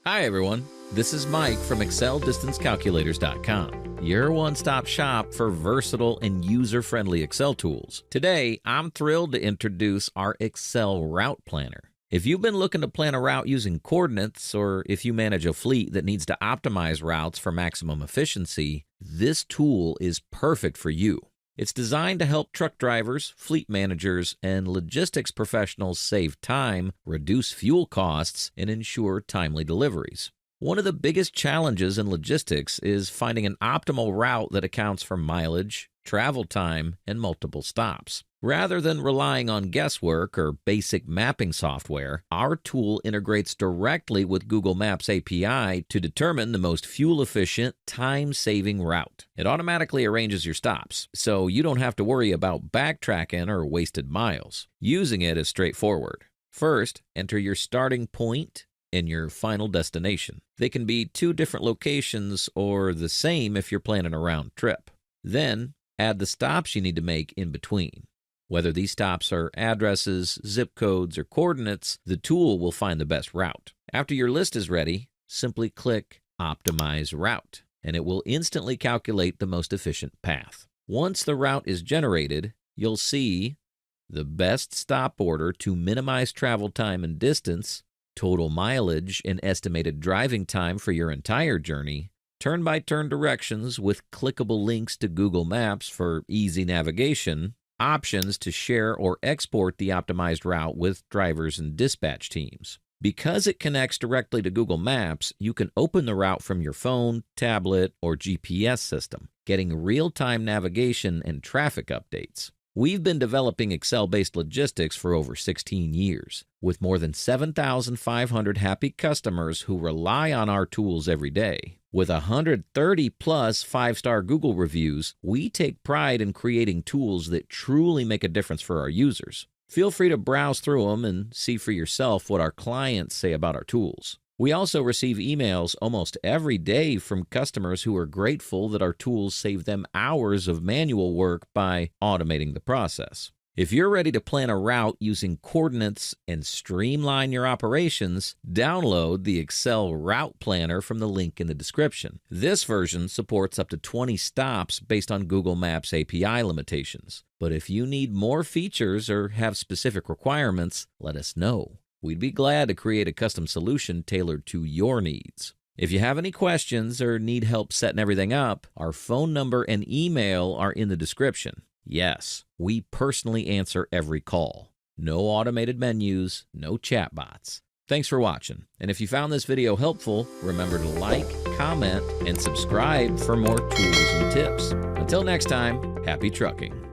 Hi everyone, this is Mike from ExcelDistanceCalculators.com, your one-stop shop for versatile and user-friendly Excel tools. Today, I'm thrilled to introduce our Excel Route Planner. If you've been looking to plan a route using coordinates, or if you manage a fleet that needs to optimize routes for maximum efficiency, this tool is perfect for you. It's designed to help truck drivers, fleet managers, and logistics professionals save time, reduce fuel costs, and ensure timely deliveries. One of the biggest challenges in logistics is finding an optimal route that accounts for mileage, travel time, and multiple stops. Rather than relying on guesswork or basic mapping software, our tool integrates directly with Google Maps API to determine the most fuel-efficient, time-saving route. It automatically arranges your stops, so you don't have to worry about backtracking or wasted miles. Using it is straightforward. First, enter your starting point and your final destination. They can be two different locations or the same if you're planning a round trip. Then, add the stops you need to make in between. Whether these stops are addresses, zip codes, or coordinates, the tool will find the best route. After your list is ready, simply click Optimize Route, and it will instantly calculate the most efficient path. Once the route is generated, you'll see the best stop order to minimize travel time and distance, total mileage and estimated driving time for your entire journey, turn-by-turn directions with clickable links to Google Maps for easy navigation, options to share or export the optimized route with drivers and dispatch teams. Because it connects directly to Google Maps, you can open the route from your phone, tablet, or GPS system, getting real-time navigation and traffic updates. We've been developing Excel-based logistics for over 16 years, with more than 7,500 happy customers who rely on our tools every day. With 130-plus 5-star Google reviews, we take pride in creating tools that truly make a difference for our users. Feel free to browse through them and see for yourself what our clients say about our tools. We also receive emails almost every day from customers who are grateful that our tools save them hours of manual work by automating the process. If you're ready to plan a route using coordinates and streamline your operations, download the Excel Route Planner from the link in the description. This version supports up to 20 stops based on Google Maps API limitations. But if you need more features or have specific requirements, let us know. We'd be glad to create a custom solution tailored to your needs. If you have any questions or need help setting everything up, our phone number and email are in the description. Yes, we personally answer every call. No automated menus, no chatbots. Thanks for watching. And if you found this video helpful, remember to like, comment, and subscribe for more tools and tips. Until next time, happy trucking.